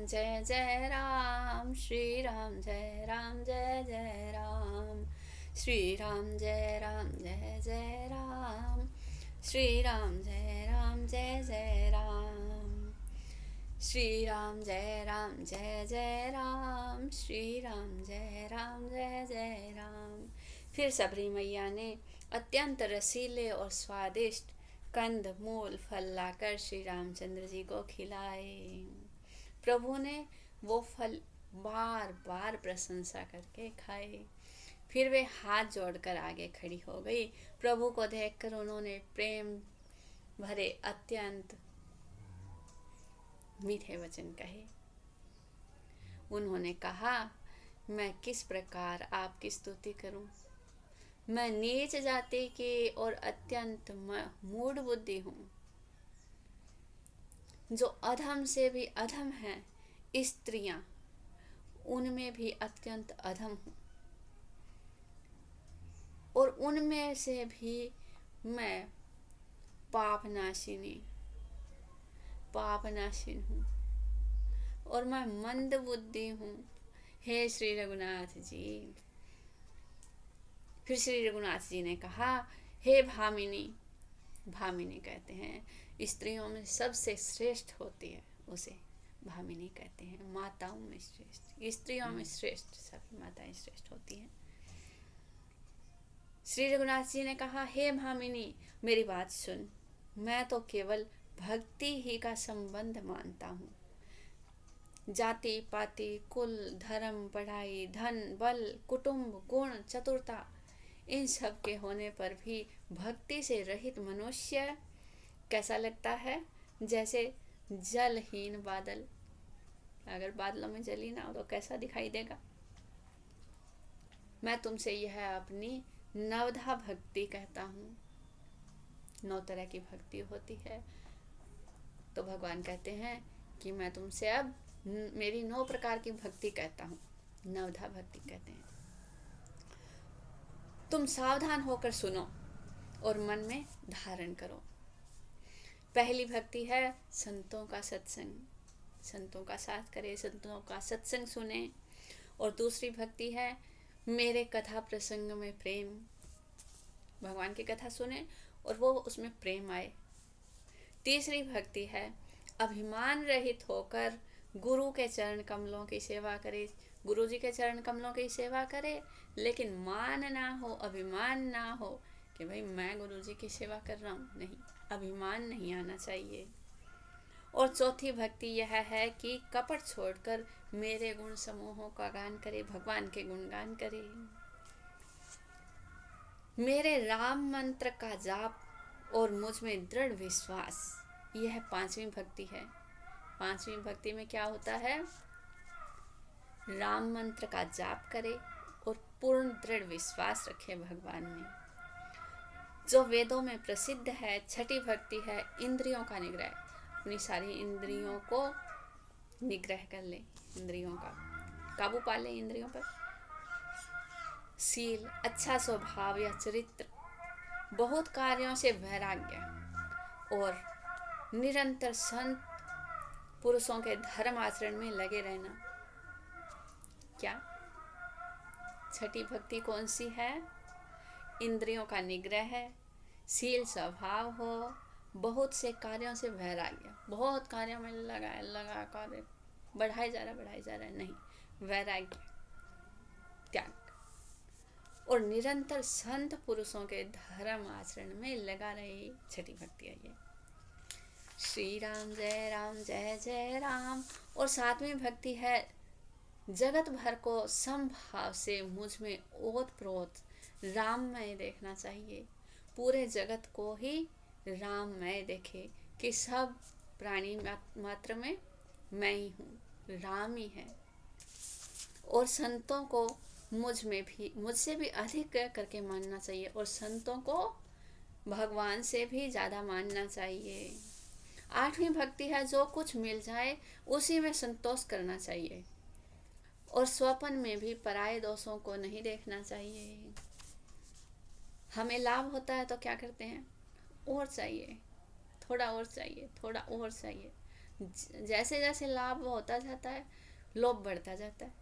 जय जय राम, श्री राम जय राम, जय जय राम, श्री राम जय राम, जय जय राम, श्री राम जय राम, जय जय राम, श्री राम जय राम, जय जय राम, श्री राम जय राम, जय जय राम। फिर सबरी मैया ने अत्यंत रसीले और स्वादिष्ट कंद मूल फल लाकर श्री रामचंद्र जी को खिलाए। प्रभु ने वो फल बार बार प्रशंसा करके खाए। फिर वे हाथ जोड़कर आगे खड़ी हो गई। प्रभु को देखकर उन्होंने प्रेम भरे अत्यंत मीठे वचन कहे। उन्होंने कहा, मैं किस प्रकार आपकी स्तुति करूं? मैं नीच जाति की और अत्यंत मूढ़ बुद्धि हूं, जो अधम से भी अधम हैं, स्त्रियां उनमें भी अत्यंत अधम हूं, और उनमें से भी मैं पापनाशिनी हूं, और मैं मंद बुद्धि हूं। हे श्री रघुनाथ जी। फिर श्री रघुनाथ जी ने कहा, हे भामिनी, भामिनी कहते हैं स्त्रियों में सबसे श्रेष्ठ होती है, उसे भामिनी कहते हैं। माताओं में श्रेष्ठ, स्त्रियों में श्रेष्ठ, सभी माताएं श्रेष्ठ होती हैं। श्री रघुनाथ जी ने कहा, हे भामिनी, मेरी बात सुन। मैं तो केवल भक्ति ही का संबंध मानता हूँ। जाति पाति कुल धर्म पढ़ाई धन बल कुटुंब गुण चतुरता इन सब के होने पर भी भक्ति से रहित मनुष्य कैसा लगता है? जैसे जलहीन बादल। अगर बादलों में जल ही ना हो तो कैसा दिखाई देगा? मैं तुमसे यह अपनी नवधा भक्ति कहता हूँ। 9 तरह की भक्ति होती है। तो भगवान कहते हैं कि मैं तुमसे अब मेरी 9 प्रकार की भक्ति कहता हूँ, नवधा भक्ति कहते हैं। तुम सावधान होकर सुनो और मन में धारण करो। पहली भक्ति है संतों का सत्संग, संतों का साथ करे, संतों का सत्संग सुने। और दूसरी भक्ति है मेरे कथा प्रसंग में प्रेम, भगवान की कथा सुने और वो उसमें प्रेम आए। तीसरी भक्ति है अभिमान रहित होकर गुरु के चरण कमलों की सेवा करे, गुरु जी के चरण कमलों की सेवा करे, लेकिन मान ना हो, अभिमान ना हो कि भाई मैं गुरु जी की सेवा कर रहा हूँ, नहीं, अभिमान नहीं आना चाहिए। और चौथी भक्ति यह है कि कपट छोड़कर मेरे गुण समूहों का गान करे, भगवान के गुणगान करे। मेरे राम मंत्र का जाप और मुझ में दृढ़ विश्वास, यह 5वीं भक्ति है। 5वीं भक्ति में क्या होता है? राम मंत्र का जाप करे और पूर्ण दृढ़ विश्वास रखे भगवान में, जो वेदों में प्रसिद्ध है। 6ठी भक्ति है इंद्रियों का निग्रह, अपनी सारी इंद्रियों को निग्रह कर ले, इंद्रियों का काबू पा ले इंद्रियों पर। शील, अच्छा स्वभाव या चरित्र, बहुत कार्यों से वैराग्य और निरंतर संत पुरुषों के धर्म आचरण में लगे रहना। क्या 6ठी भक्ति कौन सी है? इंद्रियों का निग्रह है, शील स्वभाव हो, बहुत से कार्यों से वैराग्य, बहुत कार्यों में लगा कार्य बढ़ाए जा रहा है, नहीं, वैराग्य, त्याग, और निरंतर संत पुरुषों के धर्म आचरण में लगा रहे। 6ठी भक्ति है ये। श्री राम जय राम, जय जय राम। और 7वीं भक्ति है जगत भर को समभाव से मुझ में ओतप्रोत राममय देखना चाहिए। पूरे जगत को ही राममय देखे कि सब प्राणी मात्र में मैं ही हूँ, राम ही है। और संतों को मुझसे भी अधिक करके मानना चाहिए, और संतों को भगवान से भी ज़्यादा मानना चाहिए। 8वीं भक्ति है जो कुछ मिल जाए उसी में संतोष करना चाहिए, और स्वपन में भी पराये दोषों को नहीं देखना चाहिए। हमें लाभ होता है तो क्या करते हैं? और चाहिए, थोड़ा और चाहिए, थोड़ा और चाहिए। जैसे जैसे लाभ होता जाता है, लोभ बढ़ता जाता है।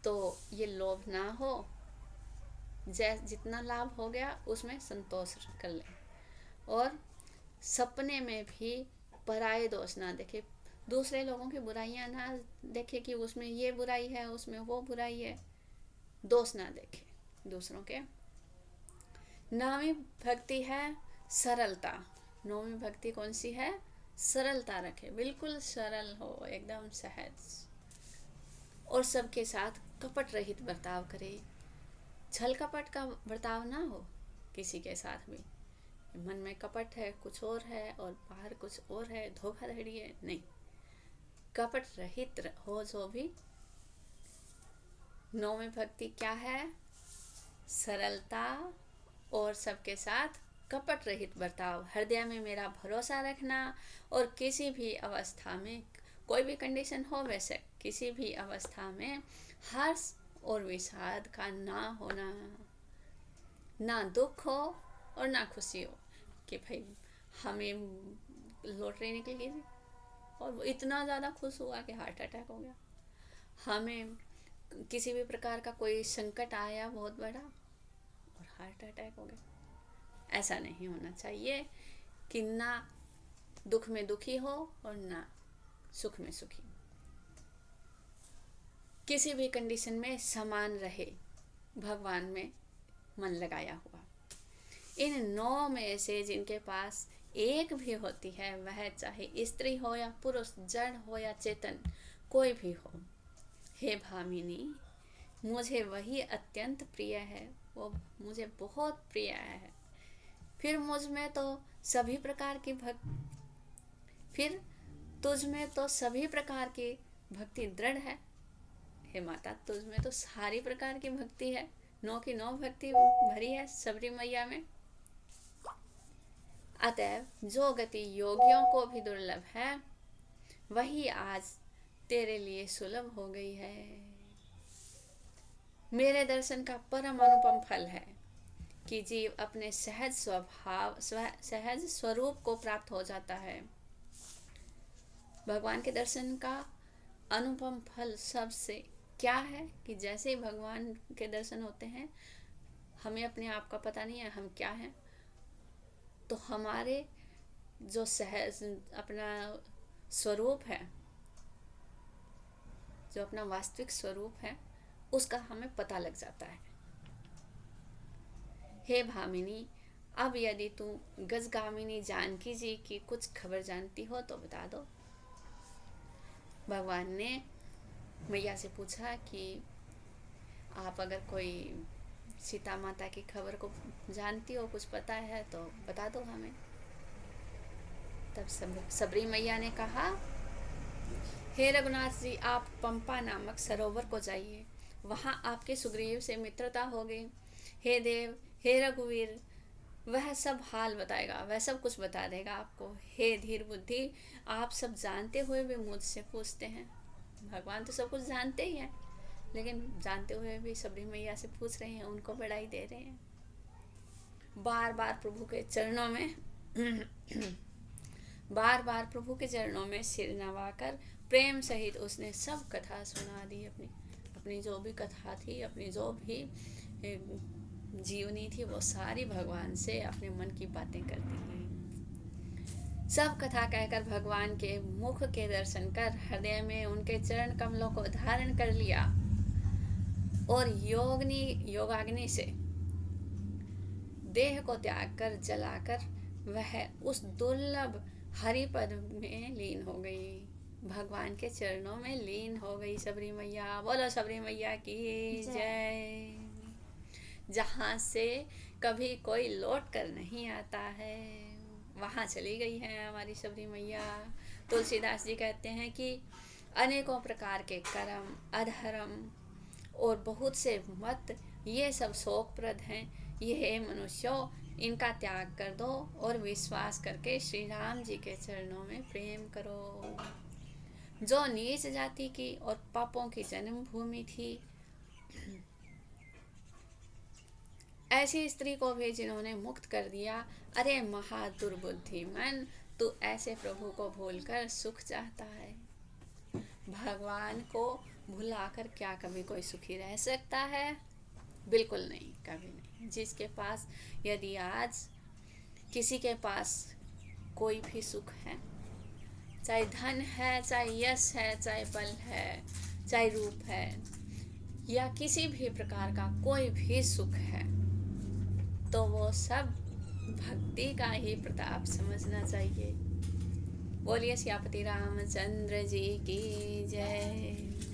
तो ये लोभ ना हो, जितना लाभ हो गया उसमें संतोष कर ले। और सपने में भी पराये दोष ना देखे, दूसरे लोगों की बुराइयां ना देखे कि उसमें ये बुराई है, उसमें वो बुराई है, दोष ना देखे दूसरों के। नौवीं भक्ति है सरलता। नौवीं भक्ति कौन सी है? सरलता रखे, बिल्कुल सरल हो, एकदम सहज, और सबके साथ कपट रहित बर्ताव करे। छल कपट का बर्ताव ना हो किसी के साथ भी, मन में कपट है, कुछ और है और बाहर कुछ और है, धोखाधड़ी है, नहीं, कपट रहित हो जो भी। नौवीं भक्ति क्या है? सरलता और सबके साथ कपट रहित बर्ताव, हृदय में मेरा भरोसा रखना, और किसी भी अवस्था में, कोई भी कंडीशन हो, वैसे किसी भी अवस्था में हर्ष और विषाद का ना होना, ना दुख हो और ना खुशी हो कि भाई हमें लॉटरी निकल गई और वो इतना ज़्यादा खुश हुआ कि हार्ट अटैक हो गया, हमें किसी भी प्रकार का कोई संकट आया बहुत बड़ा और हार्ट अटैक हो गया। ऐसा नहीं होना चाहिए कि ना दुख में दुखी हो और ना सुख में सुखी, किसी भी कंडीशन में समान रहे, भगवान में मन लगाया हुआ। इन 9 में से जिनके पास एक भी होती है, वह चाहे स्त्री हो या पुरुष, जड़ हो या चेतन, कोई भी हो, हे भामिनी, मुझे वही अत्यंत प्रिय है, वो मुझे बहुत प्रिय है। फिर मुझ में तो सभी प्रकार की फिर तुझ में तो सभी प्रकार की भक्ति दृढ़ है। हे माता, तुझ में तो सारी प्रकार की भक्ति है, 9 की 9 भक्ति भरी है सबरी मैया में। अतएव जो गति योगियों को भी दुर्लभ है, वही आज तेरे लिए सुलभ हो गई है। मेरे दर्शन का परम अनुपम फल है कि जीव अपने सहज स्वभाव, सहज स्वरूप को प्राप्त हो जाता है। भगवान के दर्शन का अनुपम फल सबसे क्या है कि जैसे ही भगवान के दर्शन होते हैं, हमें अपने आप का पता नहीं है हम क्या हैं, तो हमारे जो सहज अपना स्वरूप है, जो अपना वास्तविक स्वरूप है, उसका हमें पता लग जाता है। हे भामिनी, अब यदि तू गजगामिनी जानकी जी की कुछ खबर जानती हो तो बता दो। भगवान ने मैया से पूछा कि आप अगर कोई सीता माता की खबर को जानती हो, कुछ पता है तो बता दो हमें। तब सबरी मैया ने कहा, हे रघुनाथ जी, आप पंपा नामक सरोवर को जाइए, वहां आपके सुग्रीव से मित्रता होगी। हे देव, हे रघुवीर, वह सब हाल बताएगा, वह सब कुछ बता देगा आपको। हे धीर बुद्धि, आप सब जानते हुए भी मुझसे पूछते हैं। भगवान तो सब कुछ जानते ही हैं, लेकिन जानते हुए भी सबरी मैया से पूछ रहे हैं, उनको बढ़ाई दे रहे हैं। बार बार प्रभु के चरणों में बार बार प्रभु के चरणों में सिर नवाकर प्रेम सहित उसने सब कथा सुना दी। अपनी जो भी कथा थी, अपनी जो भी जीवनी थी, वो सारी भगवान से अपने मन की बातें करती है। सब कथा कहकर भगवान के मुख के दर्शन कर हृदय में उनके चरण कमलों को धारण कर लिया और योगाग्नि से देह को त्याग कर जलाकर वह उस दुर्लभ हरिपद में लीन हो गई, भगवान के चरणों में लीन हो गई सबरी मैया। बोलो सबरी मैया की जय। जहाँ से कभी कोई लौट कर नहीं आता है, वहाँ चली गई है हमारी सबरी मैया। तुलसीदास जी कहते हैं कि अनेकों प्रकार के कर्म, अधर्म और बहुत से मत, ये सब शोकप्रद हैं। ये मनुष्यों, इनका त्याग कर दो और विश्वास करके श्री राम जी के चरणों में प्रेम करो। जो नीच जाति की और पापों की जन्मभूमि थी, ऐसी स्त्री को भी जिन्होंने मुक्त कर दिया। अरे महादुर्बुद्धि मन, तू ऐसे प्रभु को भूलकर सुख चाहता है। भगवान को भुलाकर क्या कभी कोई सुखी रह सकता है? बिल्कुल नहीं, कभी नहीं। जिसके पास, यदि आज किसी के पास कोई भी सुख है, चाहे धन है, चाहे यश है, चाहे बल है, चाहे रूप है, या किसी भी प्रकार का कोई भी सुख है, तो वो सब भक्ति का ही प्रताप समझना चाहिए। बोलिए सियापति रामचंद्र जी की जय।